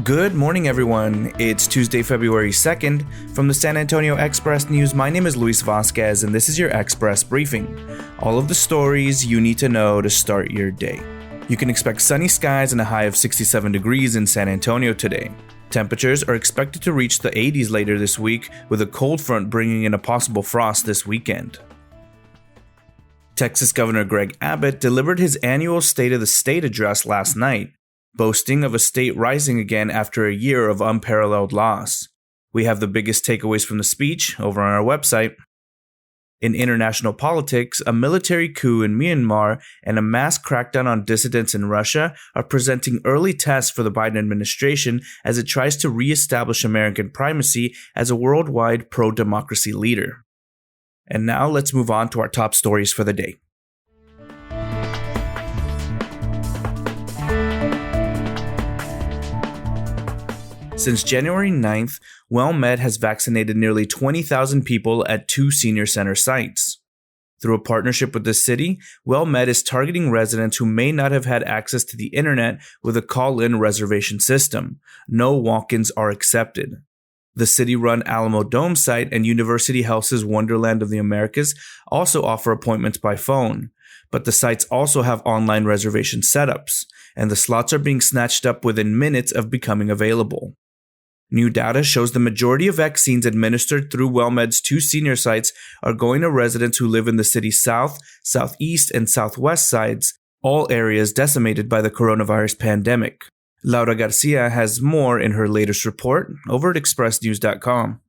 Good morning, everyone. It's Tuesday, February 2nd. From the San Antonio Express News, my name is Luis Vasquez, and this is your Express Briefing. All of the stories you need to know to start your day. You can expect sunny skies and a high of 67 degrees in San Antonio today. Temperatures are expected to reach the 80s later this week, with a cold front bringing in a possible frost this weekend. Texas Governor Greg Abbott delivered his annual State of the State address last night, boasting of a state rising again after a year of unparalleled loss. We have the biggest takeaways from the speech over on our website. In international politics, a military coup in Myanmar and a mass crackdown on dissidents in Russia are presenting early tests for the Biden administration as it tries to reestablish American primacy as a worldwide pro-democracy leader. And now let's move on to our top stories for the day. Since January 9th, WellMed has vaccinated nearly 20,000 people at 2 senior center sites. Through a partnership with the city, WellMed is targeting residents who may not have had access to the internet with a call-in reservation system. No walk-ins are accepted. The city-run Alamo Dome site and University Health's Wonderland of the Americas also offer appointments by phone, but the sites also have online reservation setups, and the slots are being snatched up within minutes of becoming available. New data shows the majority of vaccines administered through WellMed's 2 senior sites are going to residents who live in the city's south, southeast, and southwest sides, all areas decimated by the coronavirus pandemic. Laura Garcia has more in her latest report over at expressnews.com.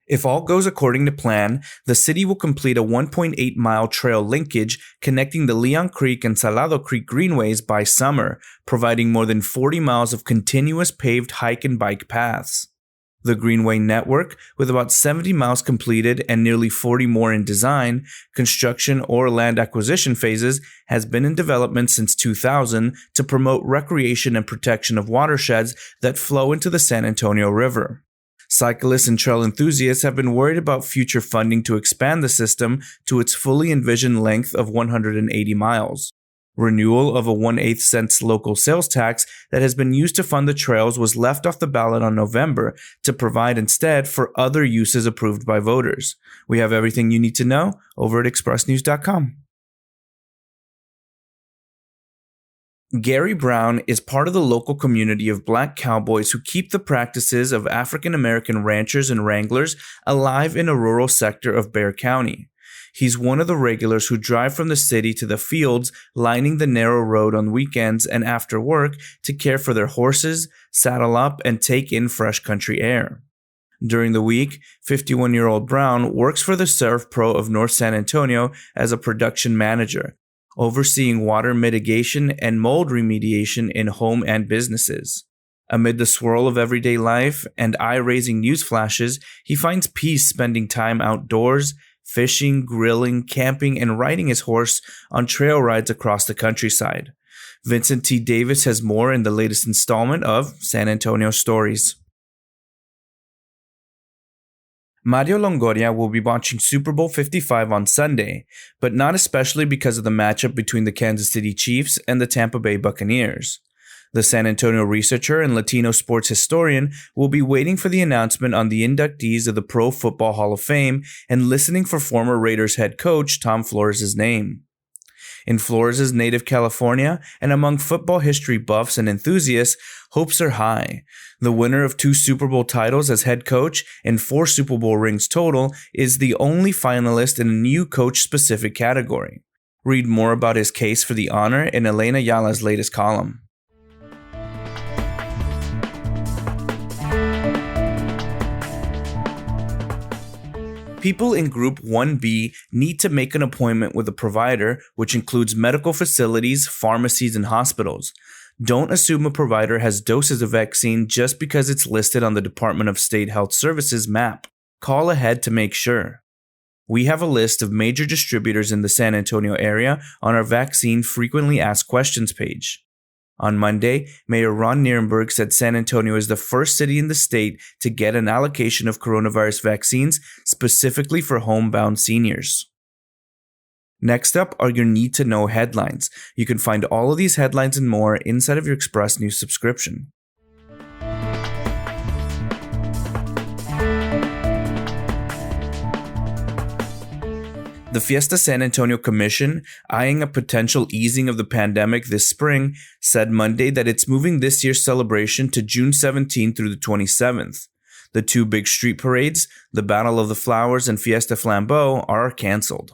If all goes according to plan, the city will complete a 1.8-mile trail linkage connecting the Leon Creek and Salado Creek greenways by summer, providing more than 40 miles of continuous paved hike and bike paths. The greenway network, with about 70 miles completed and nearly 40 more in design, construction, or land acquisition phases, has been in development since 2000 to promote recreation and protection of watersheds that flow into the San Antonio River. Cyclists and trail enthusiasts have been worried about future funding to expand the system to its fully envisioned length of 180 miles. Renewal of a 1/8 cents local sales tax that has been used to fund the trails was left off the ballot on November to provide instead for other uses approved by voters. We have everything you need to know over at expressnews.com. Gary Brown is part of the local community of black cowboys who keep the practices of African American ranchers and wranglers alive in a rural sector of Bexar County. He's one of the regulars who drive from the city to the fields lining the narrow road on weekends and after work to care for their horses, saddle up, and take in fresh country air. During the week, 51-year-old Brown works for the ServPro of North San Antonio as a production manager, overseeing water mitigation and mold remediation in home and businesses. Amid the swirl of everyday life and eye-raising news flashes, he finds peace spending time outdoors, fishing, grilling, camping, and riding his horse on trail rides across the countryside. Vincent T. Davis has more in the latest installment of San Antonio Stories. Mario Longoria will be watching Super Bowl 55 on Sunday, but not especially because of the matchup between the Kansas City Chiefs and the Tampa Bay Buccaneers. The San Antonio researcher and Latino sports historian will be waiting for the announcement on the inductees of the Pro Football Hall of Fame and listening for former Raiders head coach Tom Flores' name. In Flores' native California and among football history buffs and enthusiasts, hopes are high. The winner of 2 Super Bowl titles as head coach and 4 Super Bowl rings total is the only finalist in a new coach-specific category. Read more about his case for the honor in Elena Ayala's latest column. People in Group 1B need to make an appointment with a provider, which includes medical facilities, pharmacies, and hospitals. Don't assume a provider has doses of vaccine just because it's listed on the Department of State Health Services map. Call ahead to make sure. We have a list of major distributors in the San Antonio area on our Vaccine Frequently Asked Questions page. On Monday, Mayor Ron Nirenberg said San Antonio is the first city in the state to get an allocation of coronavirus vaccines specifically for homebound seniors. Next up are your need-to-know headlines. You can find all of these headlines and more inside of your Express News subscription. The Fiesta San Antonio Commission, eyeing a potential easing of the pandemic this spring, said Monday that it's moving this year's celebration to June 17th through the 27th. The two big street parades, the Battle of the Flowers and Fiesta Flambeau, are canceled.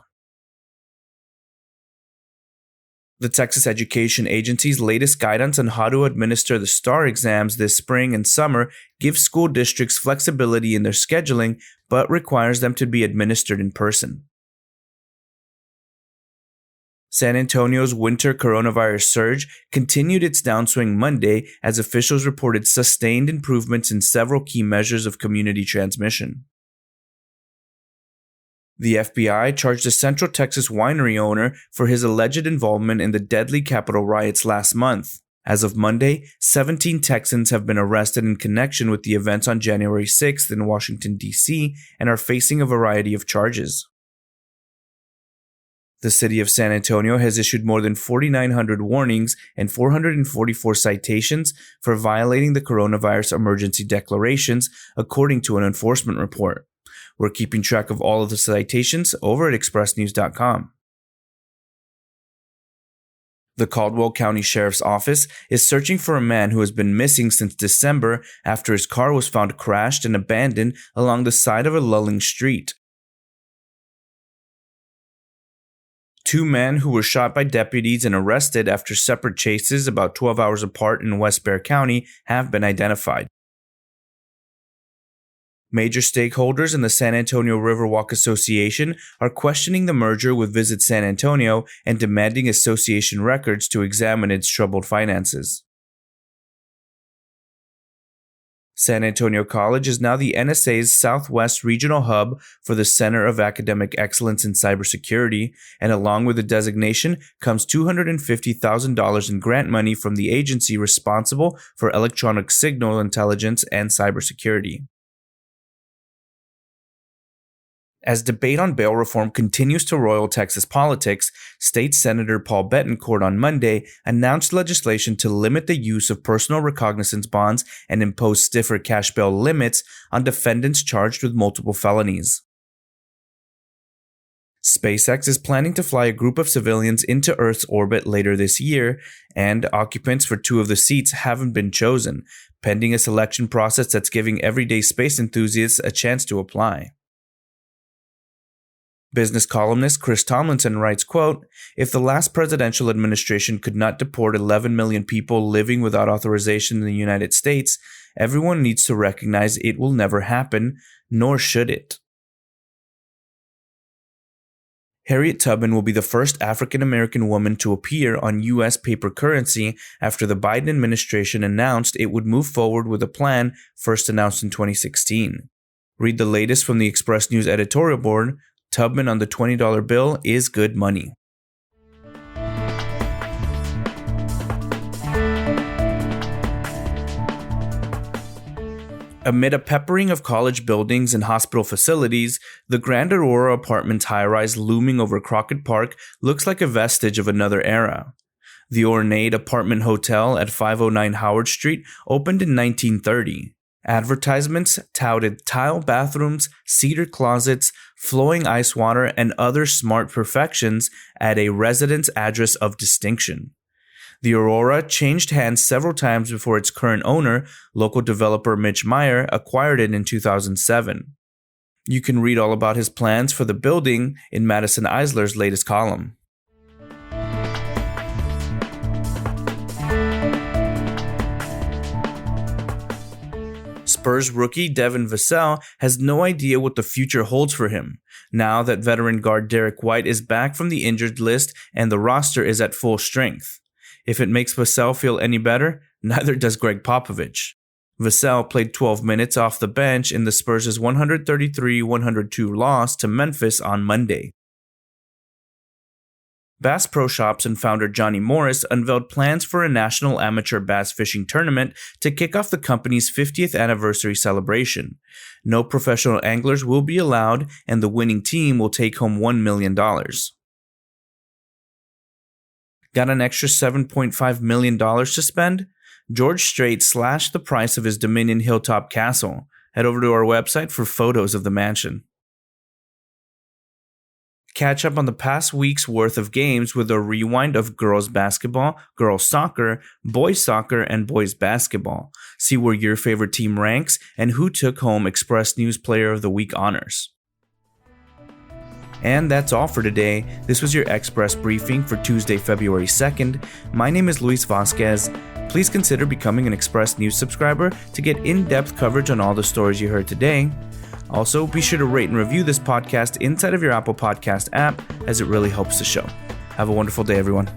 The Texas Education Agency's latest guidance on how to administer the STAR exams this spring and summer gives school districts flexibility in their scheduling, but requires them to be administered in person. San Antonio's winter coronavirus surge continued its downswing Monday as officials reported sustained improvements in several key measures of community transmission. The FBI charged a Central Texas winery owner for his alleged involvement in the deadly Capitol riots last month. As of Monday, 17 Texans have been arrested in connection with the events on January 6th in Washington, D.C., and are facing a variety of charges. The city of San Antonio has issued more than 4,900 warnings and 444 citations for violating the coronavirus emergency declarations, according to an enforcement report. We're keeping track of all of the citations over at expressnews.com. The Caldwell County Sheriff's Office is searching for a man who has been missing since December after his car was found crashed and abandoned along the side of a lulling street. Two men who were shot by deputies and arrested after separate chases about 12 hours apart in West Bexar County have been identified. Major stakeholders in the San Antonio Riverwalk Association are questioning the merger with Visit San Antonio and demanding association records to examine its troubled finances. San Antonio College is now the NSA's Southwest Regional Hub for the Center of Academic Excellence in Cybersecurity, and along with the designation comes $250,000 in grant money from the agency responsible for electronic signal intelligence and cybersecurity. As debate on bail reform continues to roil Texas politics, State Senator Paul Bettencourt on Monday announced legislation to limit the use of personal recognizance bonds and impose stiffer cash bail limits on defendants charged with multiple felonies. SpaceX is planning to fly a group of civilians into Earth's orbit later this year, and occupants for two of the seats haven't been chosen, pending a selection process that's giving everyday space enthusiasts a chance to apply. Business columnist Chris Tomlinson writes, quote, "If the last presidential administration could not deport 11 million people living without authorization in the United States, everyone needs to recognize it will never happen, nor should it." Harriet Tubman will be the first African-American woman to appear on U.S. paper currency after the Biden administration announced it would move forward with a plan first announced in 2016. Read the latest from the Express News editorial board. Tubman on the $20 bill is good money. Amid a peppering of college buildings and hospital facilities, the Grand Aurora Apartments high-rise looming over Crockett Park looks like a vestige of another era. The ornate apartment hotel at 509 Howard Street opened in 1930. Advertisements touted tile bathrooms, cedar closets, flowing ice water, and other smart perfections at a residence address of distinction. The Aurora changed hands several times before its current owner, local developer Mitch Meyer, acquired it in 2007. You can read all about his plans for the building in Madison Eisler's latest column. Spurs rookie Devin Vassell has no idea what the future holds for him, now that veteran guard Derek White is back from the injured list and the roster is at full strength. If it makes Vassell feel any better, neither does Greg Popovich. Vassell played 12 minutes off the bench in the Spurs' 133-102 loss to Memphis on Monday. Bass Pro Shops and founder Johnny Morris unveiled plans for a national amateur bass fishing tournament to kick off the company's 50th anniversary celebration. No professional anglers will be allowed, and the winning team will take home $1 million. Got an extra $7.5 million to spend? George Strait slashed the price of his Dominion Hilltop Castle. Head over to our website for photos of the mansion. Catch up on the past week's worth of games with a rewind of girls basketball, girls soccer, boys basketball. See where your favorite team ranks and who took home Express News Player of the Week honors. And that's all for today. This was your Express briefing for Tuesday, February 2nd. My name is Luis Vasquez. Please consider becoming an Express News subscriber to get in-depth coverage on all the stories you heard today. Also, be sure to rate and review this podcast inside of your Apple Podcast app, as it really helps the show. Have a wonderful day, everyone.